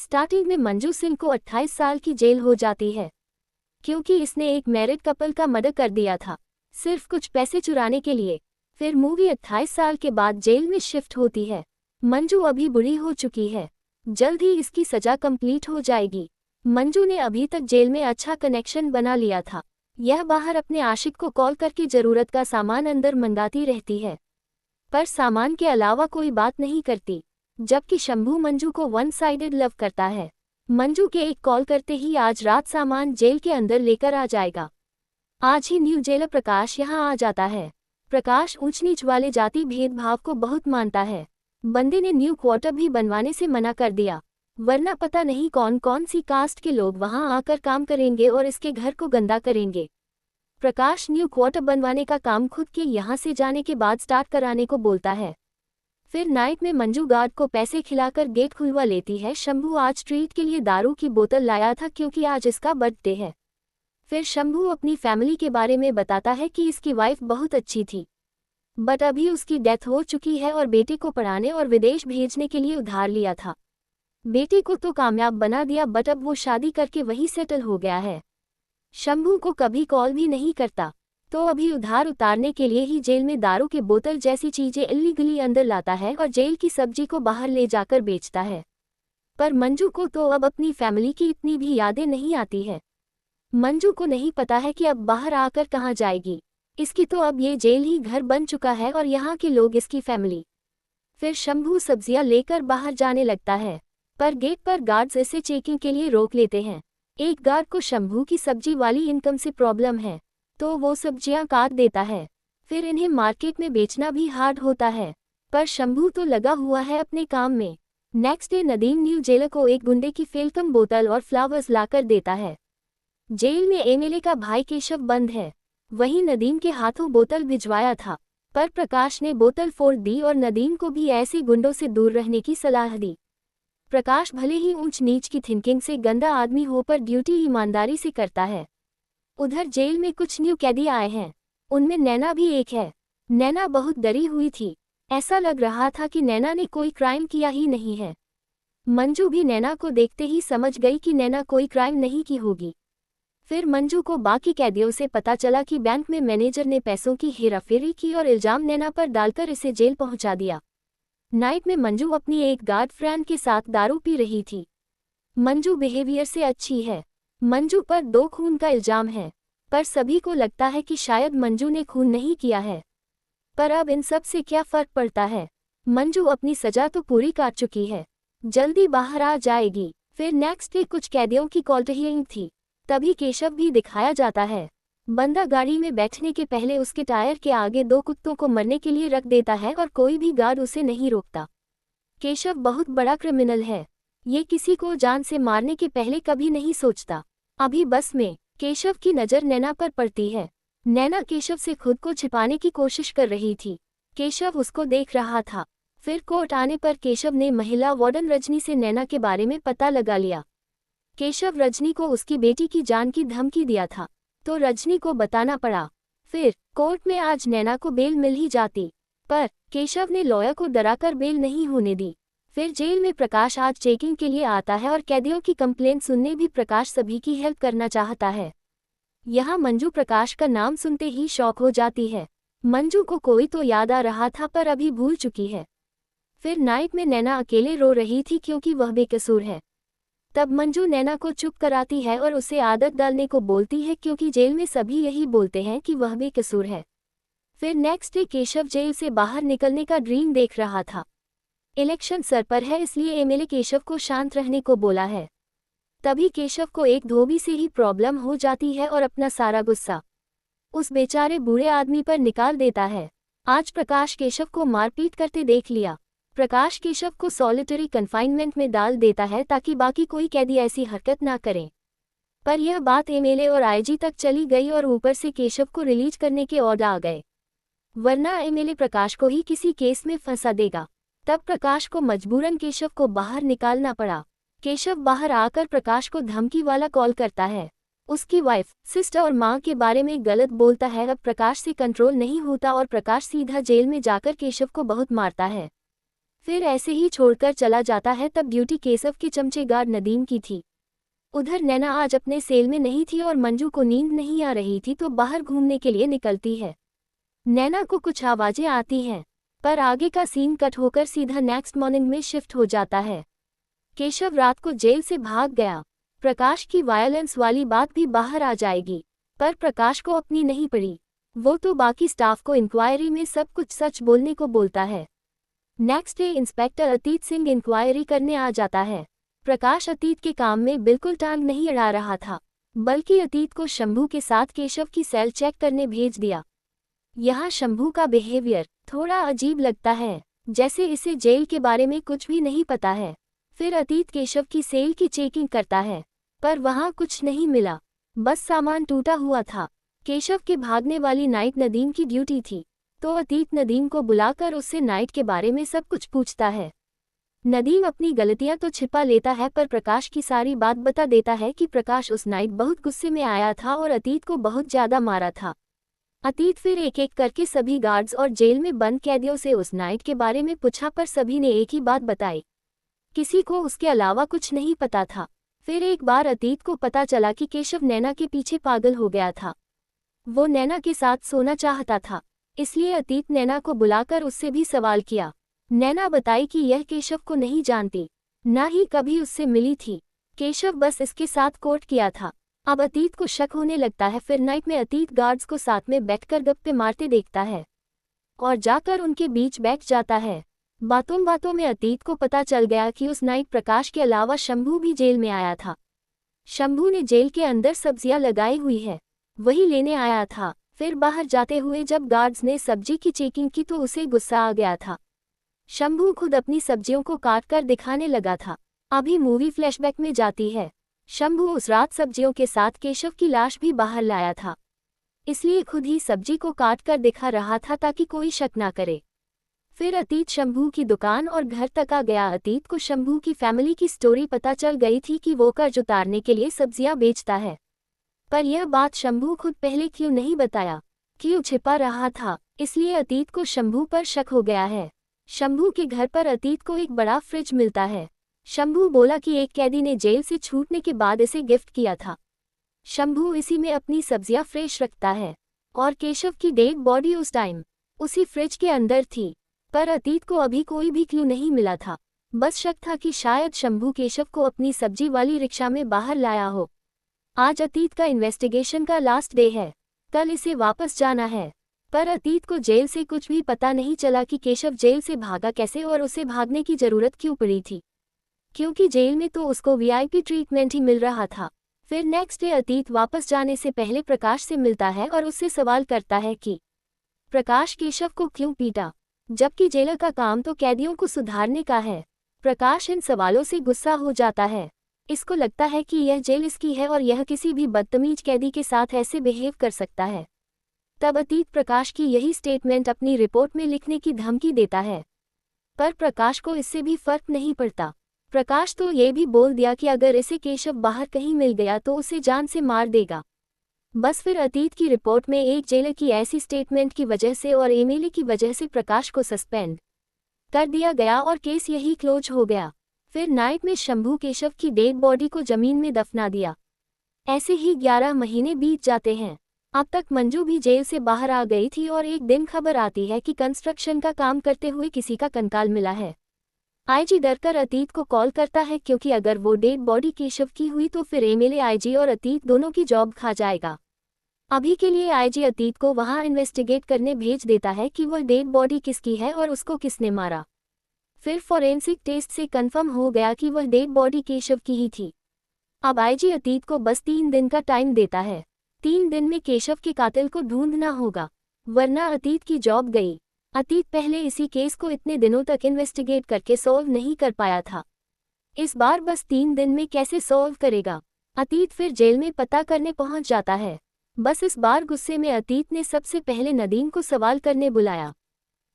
Starting में मंजू सिंह को 28 साल की जेल हो जाती है क्योंकि इसने एक मैरिड कपल का मर्डर कर दिया था, सिर्फ कुछ पैसे चुराने के लिए। फिर मूवी 28 साल के बाद जेल में शिफ्ट होती है। मंजू अभी बुढ़ी हो चुकी है, जल्द ही इसकी सजा कंप्लीट हो जाएगी। मंजू ने अभी तक जेल में अच्छा कनेक्शन बना लिया था। यह बाहर अपने आशिक को कॉल करके जरूरत का सामान अंदर मंगाती रहती है, पर सामान के अलावा कोई बात नहीं करती। जबकि शंभू मंजू को वन साइडेड लव करता है। मंजू के एक कॉल करते ही आज रात सामान जेल के अंदर लेकर आ जाएगा। आज ही न्यू जेलर प्रकाश यहाँ आ जाता है। प्रकाश ऊंच नीच वाले जाति भेदभाव को बहुत मानता है। बंदे ने न्यू क्वार्टर भी बनवाने से मना कर दिया, वरना पता नहीं कौन कौन सी कास्ट के लोग वहां आकर काम करेंगे और इसके घर को गंदा करेंगे। प्रकाश न्यू क्वार्टर बनवाने का काम खुद के यहाँ से जाने के बाद स्टार्ट कराने को बोलता है। फिर नाइट में मंजू गार्ड को पैसे खिलाकर गेट खुलवा लेती है। शंभू आज ट्रीट के लिए दारू की बोतल लाया था क्योंकि आज इसका बर्थडे है। फिर शंभू अपनी फैमिली के बारे में बताता है कि इसकी वाइफ बहुत अच्छी थी, बट अभी उसकी डेथ हो चुकी है और बेटे को पढ़ाने और विदेश भेजने के लिए उधार लिया था। बेटे को तो कामयाब बना दिया, बट अब वो शादी करके वहीं सेटल हो गया है। शंभू को कभी कॉल भी नहीं करता, तो अभी उधार उतारने के लिए ही जेल में दारू के बोतल जैसी चीजें इल्लीगली अंदर लाता है और जेल की सब्जी को बाहर ले जाकर बेचता है। पर मंजू को तो अब अपनी फैमिली की इतनी भी यादें नहीं आती है। मंजू को नहीं पता है कि अब बाहर आकर कहाँ जाएगी। इसकी तो अब ये जेल ही घर बन चुका है और यहाँ के लोग इसकी फैमिली। फिर शंभू सब्जियां लेकर बाहर जाने लगता है, पर गेट पर गार्ड्स इसे चेकिंग के लिए रोक लेते हैं। एक गार्ड को शंभू की सब्जी वाली इनकम से प्रॉब्लम है, तो वो सब्जियां काट देता है। फिर इन्हें मार्केट में बेचना भी हार्ड होता है, पर शंभू तो लगा हुआ है अपने काम में। Next day Nadeem new jailer को एक गुंडे की फेलकम बोतल और फ्लावर्स लाकर देता है। जेल में एमएलए का भाई केशव बंद है, वहीं नदीम के हाथों बोतल भिजवाया था, पर प्रकाश ने बोतल फोड़ दी और नदीम को भी ऐसे गुंडों से दूर रहने की सलाह दी। प्रकाश भले ही ऊंच नीच की थिंकिंग से गंदा आदमी हो, पर ड्यूटी ईमानदारी से करता है। उधर जेल में कुछ न्यू कैदी आए हैं, उनमें नैना भी एक है। नैना बहुत डरी हुई थी, ऐसा लग रहा था कि नैना ने कोई क्राइम किया ही नहीं है। मंजू भी नैना को देखते ही समझ गई कि नैना कोई क्राइम नहीं की होगी। फिर मंजू को बाकी कैदियों से पता चला कि बैंक में मैनेजर ने पैसों की हेराफेरी की और इल्जाम नैना पर डालकर इसे जेल पहुंचा दिया। नाइट में मंजू अपनी एक गार्ड फ्रेंड के साथ दारू पी रही थी। मंजू बिहेवियर से अच्छी है। मंजू पर 2 खून का इल्जाम है, पर सभी को लगता है कि शायद मंजू ने खून नहीं किया है। पर अब इन सब से क्या फर्क पड़ता है, मंजू अपनी सजा तो पूरी काट चुकी है, जल्दी बाहर आ जाएगी। फिर नेक्स्ट डे कुछ कैदियों की कॉल हियरिंग थी, तभी केशव भी दिखाया जाता है। बंदा गाड़ी में बैठने के पहले उसके टायर के आगे 2 कुत्तों को मरने के लिए रख देता है और कोई भी गार्ड उसे नहीं रोकता। केशव बहुत बड़ा क्रिमिनल है, ये किसी को जान से मारने के पहले कभी नहीं सोचता। अभी बस में केशव की नज़र नैना पर पड़ती है। नैना केशव से खुद को छिपाने की कोशिश कर रही थी, केशव उसको देख रहा था। फिर कोर्ट आने पर केशव ने महिला वार्डन रजनी से नैना के बारे में पता लगा लिया। केशव रजनी को उसकी बेटी की जान की धमकी दिया था, तो रजनी को बताना पड़ा। फिर कोर्ट में आज नैना को बेल मिल ही जाती, पर केशव ने लॉयर को डराकर बेल नहीं होने दी। फिर जेल में प्रकाश आज चेकिंग के लिए आता है और कैदियों की कंप्लेंट सुनने भी प्रकाश सभी की हेल्प करना चाहता है। यहाँ मंजू प्रकाश का नाम सुनते ही शॉक हो जाती है। मंजू को कोई तो याद आ रहा था, पर अभी भूल चुकी है। फिर नाइट में नैना अकेले रो रही थी क्योंकि वह बेकसूर है। तब मंजू नैना को चुप कराती है और उसे आदत डालने को बोलती है, क्योंकि जेल में सभी यही बोलते हैं कि वह बेकसूर है। फिर नेक्स्ट डे केशव जेल से बाहर निकलने का ड्रीम देख रहा था। इलेक्शन सर पर है, इसलिए एमएलए केशव को शांत रहने को बोला है। तभी केशव को एक धोबी से ही प्रॉब्लम हो जाती है और अपना सारा गुस्सा उस बेचारे बूढ़े आदमी पर निकाल देता है। आज प्रकाश केशव को मारपीट करते देख लिया। प्रकाश केशव को सॉलिटरी कन्फाइनमेंट में डाल देता है ताकि बाकी कोई कैदी ऐसी हरकत ना करें। पर यह बात एमएलए और आईजी तक चली गई और ऊपर से केशव को रिलीज करने के ऑर्डर आ गए, वरना एमएलए प्रकाश को ही किसी केस में फंसा देगा। तब प्रकाश को मजबूरन केशव को बाहर निकालना पड़ा। केशव बाहर आकर प्रकाश को धमकी वाला कॉल करता है। उसकी वाइफ, सिस्टर और मां के बारे में गलत बोलता है। अब प्रकाश से कंट्रोल नहीं होता और प्रकाश सीधा जेल में जाकर केशव को बहुत मारता है। फिर ऐसे ही छोड़कर चला जाता है। तब ड्यूटी केशव के चमचेगार नदीम की थी। उधर नैना आज अपने सेल में नहीं थी और मंजू को नींद नहीं आ रही थी तो बाहर घूमने के लिए निकलती है। नैना को कुछ आवाजें आती हैं, पर आगे का सीन कट होकर सीधा नेक्स्ट मॉर्निंग में शिफ्ट हो जाता है। केशव रात को जेल से भाग गया। प्रकाश की वायलेंस वाली बात भी बाहर आ जाएगी, पर प्रकाश को अपनी नहीं पड़ी। वो तो बाकी स्टाफ को इंक्वायरी में सब कुछ सच बोलने को बोलता है। नेक्स्ट डे इंस्पेक्टर अतीत सिंह इंक्वायरी करने आ जाता है। प्रकाश अतीत के काम में बिल्कुल टांग नहीं अड़ा रहा था, बल्कि अतीत को शंभू के साथ केशव की सेल चेक करने भेज दिया। यहाँ शंभू का बिहेवियर थोड़ा अजीब लगता है, जैसे इसे जेल के बारे में कुछ भी नहीं पता है। फिर अतीत केशव की सेल की चेकिंग करता है, पर वहाँ कुछ नहीं मिला, बस सामान टूटा हुआ था। केशव के भागने वाली नाइट नदीम की ड्यूटी थी, तो अतीत नदीम को बुलाकर उससे नाइट के बारे में सब कुछ पूछता है। नदीम अपनी गलतियां तो छिपा लेता है, पर प्रकाश की सारी बात बता देता है कि प्रकाश उस नाइट बहुत गुस्से में आया था और अतीत को बहुत ज्यादा मारा था। अतीत फिर एक एक करके सभी गार्ड्स और जेल में बंद कैदियों से उस नाइट के बारे में पूछा, पर सभी ने एक ही बात बताई, किसी को उसके अलावा कुछ नहीं पता था। फिर एक बार अतीत को पता चला कि केशव नैना के पीछे पागल हो गया था। वो नैना के साथ सोना चाहता था, इसलिए अतीत नैना को बुलाकर उससे भी सवाल किया। नैना बताई कि यह केशव को नहीं जानती, ना ही कभी उससे मिली थी। केशव बस इसके साथ कोर्ट किया था। अब अतीत को शक होने लगता है। फिर नाइट में अतीत गार्ड्स को साथ में बैठकर गप्पे मारते देखता है और जाकर उनके बीच बैठ जाता है। बातों बातों में अतीत को पता चल गया कि उस नाइट प्रकाश के अलावा शंभू भी जेल में आया था। शंभू ने जेल के अंदर सब्जियां लगाई हुई है, वही लेने आया था। फिर बाहर जाते हुए जब गार्ड्स ने सब्जी की चेकिंग की तो उसे गुस्सा आ गया था। शंभू खुद अपनी सब्जियों को काट कर दिखाने लगा था। अभी मूवी फ्लैशबैक में जाती है। शंभू उस रात सब्जियों के साथ केशव की लाश भी बाहर लाया था, इसलिए खुद ही सब्जी को काट कर दिखा रहा था ताकि कोई शक ना करे। फिर अतीत शंभू की दुकान और घर तक आ गया। अतीत को शंभू की फैमिली की स्टोरी पता चल गई थी कि वो कर्ज उतारने के लिए सब्जियां बेचता है, पर यह बात शंभू खुद पहले क्यों नहीं बताया, क्यों छिपा रहा था। इसलिए अतीत को शंभू पर शक हो गया है। शंभू के घर पर अतीत को एक बड़ा फ्रिज मिलता है। शंभू बोला कि एक कैदी ने जेल से छूटने के बाद इसे गिफ्ट किया था। शंभू इसी में अपनी सब्जियां फ्रेश रखता है और केशव की डेड बॉडी उस टाइम उसी फ्रिज के अंदर थी, पर अतीत को अभी कोई भी क्लू नहीं मिला था। बस शक था कि शायद शंभू केशव को अपनी सब्जी वाली रिक्शा में बाहर लाया हो। आज अतीत का इन्वेस्टिगेशन का लास्ट डे है, कल इसे वापस जाना है, पर अतीत को जेल से कुछ भी पता नहीं चला कि केशव जेल से भागा कैसे और उसे भागने की जरूरत क्यों पड़ी थी, क्योंकि जेल में तो उसको वीआईपी ट्रीटमेंट ही मिल रहा था। फिर नेक्स्ट डे अतीत वापस जाने से पहले प्रकाश से मिलता है और उससे सवाल करता है कि प्रकाश केशव को क्यों पीटा, जबकि जेलर का काम तो कैदियों को सुधारने का है। प्रकाश इन सवालों से गुस्सा हो जाता है। इसको लगता है कि यह जेल इसकी है और यह किसी भी बदतमीज कैदी के साथ ऐसे बिहेव कर सकता है। तब अतीत प्रकाश की यही स्टेटमेंट अपनी रिपोर्ट में लिखने की धमकी देता है, पर प्रकाश को इससे भी फर्क नहीं पड़ता। प्रकाश तो ये भी बोल दिया कि अगर इसे केशव बाहर कहीं मिल गया तो उसे जान से मार देगा। बस फिर अतीत की रिपोर्ट में एक जेलर की ऐसी स्टेटमेंट की वजह से और एमएलए की वजह से प्रकाश को सस्पेंड कर दिया गया और केस यही क्लोज हो गया। फिर नाइट में शंभू केशव की डेड बॉडी को जमीन में दफना दिया। ऐसे ही 11 महीने बीत जाते हैं। अब तक मंजू भी जेल से बाहर आ गई थी और एक दिन खबर आती है कि कंस्ट्रक्शन का काम करते हुए किसी का कंकाल मिला है। आईजी डरकर अतीत को कॉल करता है, क्योंकि अगर वो डेड बॉडी केशव की हुई तो फिर एमएलए आईजी और अतीत दोनों की जॉब खा जाएगा। अभी के लिए आईजी अतीत को वहां इन्वेस्टिगेट करने भेज देता है कि वह डेड बॉडी किसकी है और उसको किसने मारा। फिर फॉरेंसिक टेस्ट से कंफर्म हो गया कि वह डेड बॉडी केशव की ही थी। अब आईजी अतीत को बस 3 दिन का टाइम देता है। 3 दिन में केशव के कातिल को ढूंढना होगा, वरना अतीत की जॉब गई। अतीत पहले इसी केस को इतने दिनों तक इन्वेस्टिगेट करके सॉल्व नहीं कर पाया था, इस बार बस 3 दिन में कैसे सॉल्व करेगा। अतीत फिर जेल में पता करने पहुंच जाता है। बस इस बार गुस्से में अतीत ने सबसे पहले नदीम को सवाल करने बुलाया।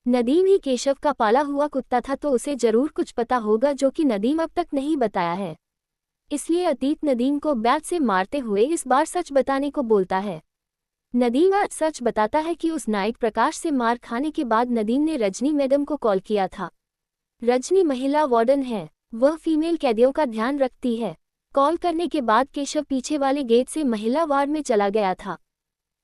नदीम ही केशव का पाला हुआ कुत्ता था, तो उसे जरूर कुछ पता होगा जो कि नदीम अब तक नहीं बताया है। इसलिए अतीत नदीम को बैट से मारते हुए इस बार सच बताने को बोलता है। नदीम आज सच बताता है कि उस नाइट प्रकाश से मार खाने के बाद नदीम ने रजनी मैडम को कॉल किया था। रजनी महिला वार्डन है, वह फीमेल कैदियों का ध्यान रखती है। कॉल करने के बाद केशव पीछे वाले गेट से महिला वार्ड में चला गया था।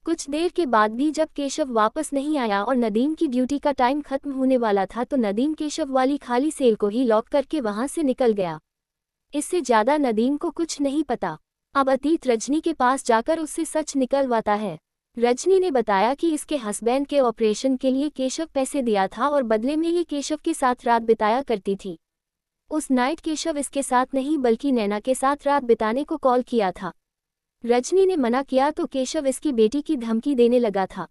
कुछ देर के बाद भी जब केशव वापस नहीं आया और नदीम की ड्यूटी का टाइम खत्म होने वाला था तो नदीम केशव वाली खाली सेल को ही लॉक करके वहां से निकल गया। इससे ज्यादा नदीम को कुछ नहीं पता। अब अतीत रजनी के पास जाकर उससे सच निकलवाता है। रजनी ने बताया कि इसके हस्बैंड के ऑपरेशन के लिए केशव पैसे दिया था और बदले में ये केशव के साथ रात बिताया करती थी। उस नाइट केशव इसके साथ नहीं बल्कि नैना के साथ रात बिताने को कॉल किया था। रजनी ने मना किया तो केशव इसकी बेटी की धमकी देने लगा था।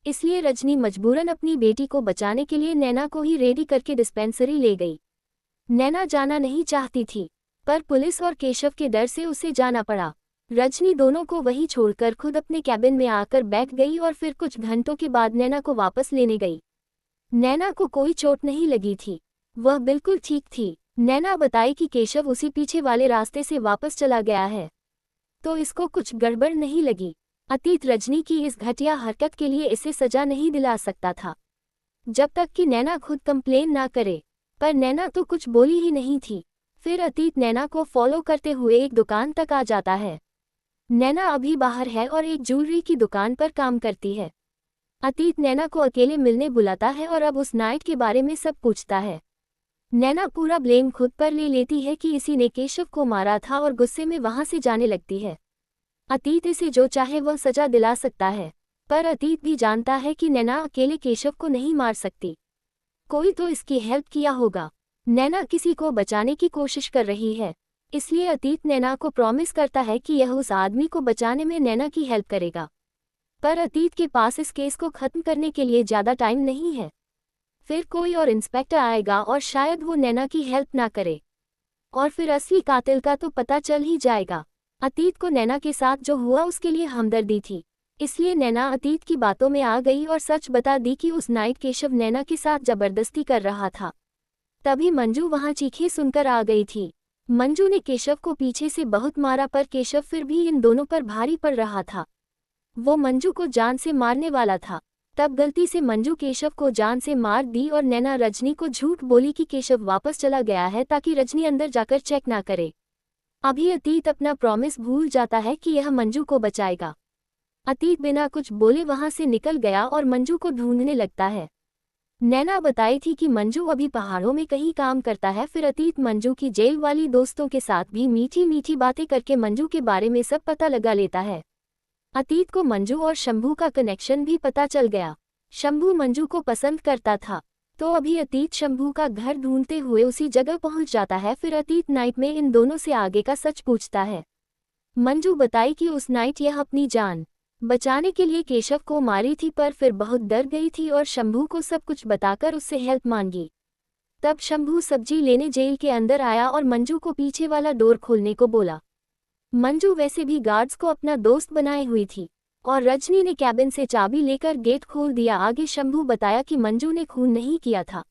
इसलिए रजनी मजबूरन अपनी बेटी को बचाने के लिए नैना को ही रेडी करके डिस्पेंसरी ले गई। नैना जाना नहीं चाहती थी, पर पुलिस और केशव के डर से उसे जाना पड़ा। रजनी दोनों को वहीं छोड़कर खुद अपने कैबिन में आकर बैठ गई और फिर कुछ घंटों के बाद नैना को वापस लेने गई। नैना को कोई चोट नहीं लगी थी, वह बिल्कुल ठीक थी। नैना बताई कि केशव उसी पीछे वाले रास्ते से वापस चला गया है, तो इसको कुछ गड़बड़ नहीं लगी। अतीत रजनी की इस घटिया हरकत के लिए इसे सजा नहीं दिला सकता था, जब तक कि नैना खुद कंप्लेन ना करे। पर नैना तो कुछ बोली ही नहीं थी। फिर अतीत नैना को फॉलो करते हुए एक दुकान तक आ जाता है। नैना अभी बाहर है और एक ज्वेलरी की दुकान पर काम करती है। अतीत नैना को अकेले मिलने बुलाता है और अब उस नाइट के बारे में सब पूछता है। नैना पूरा ब्लेम खुद पर ले लेती है कि इसी ने केशव को मारा था और गुस्से में वहां से जाने लगती है। अतीत इसे जो चाहे वह सजा दिला सकता है, पर अतीत भी जानता है कि नैना अकेले केशव को नहीं मार सकती, कोई तो इसकी हेल्प किया होगा। नैना किसी को बचाने की कोशिश कर रही है, इसलिए अतीत नैना को प्रॉमिस करता है कि यह उस आदमी को बचाने में नैना की हेल्प करेगा। पर अतीत के पास इस केस को खत्म करने के लिए ज़्यादा टाइम नहीं है। फिर कोई और इंस्पेक्टर आएगा और शायद वो नैना की हेल्प ना करे, और फिर असली कातिल का तो पता चल ही जाएगा। अतीत को नैना के साथ जो हुआ उसके लिए हमदर्दी थी, इसलिए नैना अतीत की बातों में आ गई और सच बता दी कि उस नाइट केशव नैना के साथ जबरदस्ती कर रहा था। तभी मंजू वहां चीखें सुनकर आ गई थी। मंजू ने केशव को पीछे से बहुत मारा, पर केशव फिर भी इन दोनों पर भारी पड़ रहा था। वो मंजू को जान से मारने वाला था। तब गलती से मंजू केशव को जान से मार दी और नैना रजनी को झूठ बोली कि केशव वापस चला गया है ताकि रजनी अंदर जाकर चेक ना करे। अभी अतीत अपना प्रॉमिस भूल जाता है कि यह मंजू को बचाएगा। अतीत बिना कुछ बोले वहां से निकल गया और मंजू को ढूंढने लगता है। नैना बताई थी कि मंजू अभी पहाड़ों में कहीं काम करता है। फिर अतीत मंजू की जेल वाली दोस्तों के साथ भी मीठी मीठी बातें करके मंजू के बारे में सब पता लगा लेता है। अतीत को मंजू और शंभू का कनेक्शन भी पता चल गया। शंभू मंजू को पसंद करता था, तो अभी अतीत शंभू का घर ढूंढते हुए उसी जगह पहुंच जाता है। फिर अतीत नाइट में इन दोनों से आगे का सच पूछता है। मंजू बताई कि उस नाइट यह अपनी जान बचाने के लिए केशव को मारी थी, पर फिर बहुत डर गई थी और शंभू को सब कुछ बताकर उससे हेल्प मांगी। तब शंभू सब्जी लेने जेल के अंदर आया और मंजू को पीछे वाला डोर खोलने को बोला। मंजू वैसे भी गार्ड्स को अपना दोस्त बनाए हुई थी और रजनी ने कैबिन से चाबी लेकर गेट खोल दिया। आगे शंभू बताया कि मंजू ने खून नहीं किया था,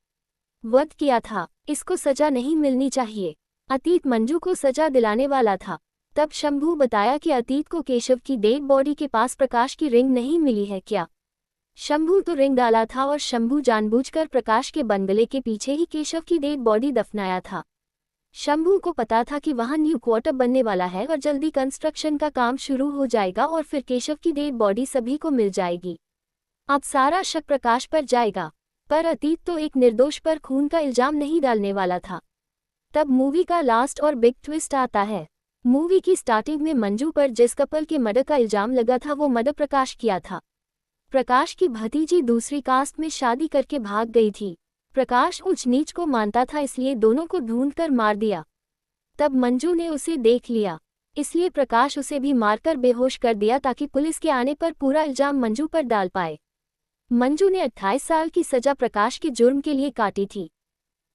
वध किया था, इसको सजा नहीं मिलनी चाहिए। अतीत मंजू को सजा दिलाने वाला था। तब शंभू बताया कि अतीत को केशव की डेड बॉडी के पास प्रकाश की रिंग नहीं मिली है क्या। शंभू तो रिंग डाला था और शंभू जानबूझकर प्रकाश के बंगले के पीछे ही केशव की डेड बॉडी दफनाया था। शंभू को पता था कि वहां न्यू क्वार्टर बनने वाला है और जल्दी कंस्ट्रक्शन का काम शुरू हो जाएगा और फिर केशव की डेड बॉडी सभी को मिल जाएगी। अब सारा शक प्रकाश पर जाएगा, पर अतीत तो एक निर्दोष पर खून का इल्जाम नहीं डालने वाला था। तब मूवी का लास्ट और बिग ट्विस्ट आता है। मूवी की स्टार्टिंग में मंजू पर जिस कपल के मर्डर का इल्जाम लगा था वो मर्डर प्रकाश किया था। प्रकाश की भतीजी दूसरी कास्ट में शादी करके भाग गई थी। प्रकाश ऊंच नीच को मानता था, इसलिए दोनों को ढूंढकर मार दिया। तब मंजू ने उसे देख लिया, इसलिए प्रकाश उसे भी मारकर बेहोश कर दिया ताकि पुलिस के आने पर पूरा इल्जाम मंजू पर डाल पाए। मंजू ने 28 साल की सजा प्रकाश के जुर्म के लिए काटी थी।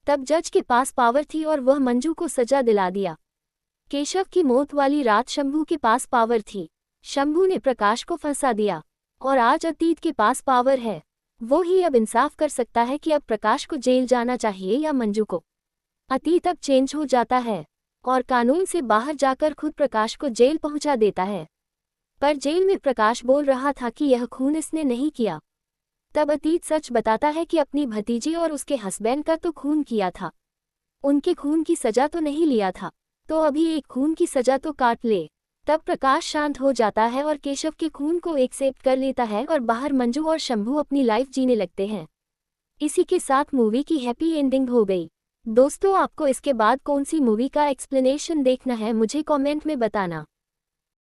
तब जज के पास पावर थी और वह मंजू को सजा दिला दिया। केशव की मौत वाली रात शंभू के पास पावर थी। शंभू ने प्रकाश को फंसा दिया और आज अतीत के पास पावर है। वो ही अब इंसाफ कर सकता है कि अब प्रकाश को जेल जाना चाहिए या मंजू को। अतीत अब चेंज हो जाता है और कानून से बाहर जाकर खुद प्रकाश को जेल पहुंचा देता है। पर जेल में प्रकाश बोल रहा था कि यह खून इसने नहीं किया। तब अतीत सच बताता है कि अपनी भतीजी और उसके हस्बैंड का तो खून किया था, उनके खून की सजा तो नहीं लिया था, तो अभी एक खून की सजा तो काट ले। तब प्रकाश शांत हो जाता है और केशव के खून को एक्सेप्ट कर लेता है और बाहर मंजू और शंभू अपनी लाइफ जीने लगते हैं। इसी के साथ मूवी की हैप्पी एंडिंग हो गई। दोस्तों, आपको इसके बाद कौन सी मूवी का एक्सप्लेनेशन देखना है मुझे कमेंट में बताना।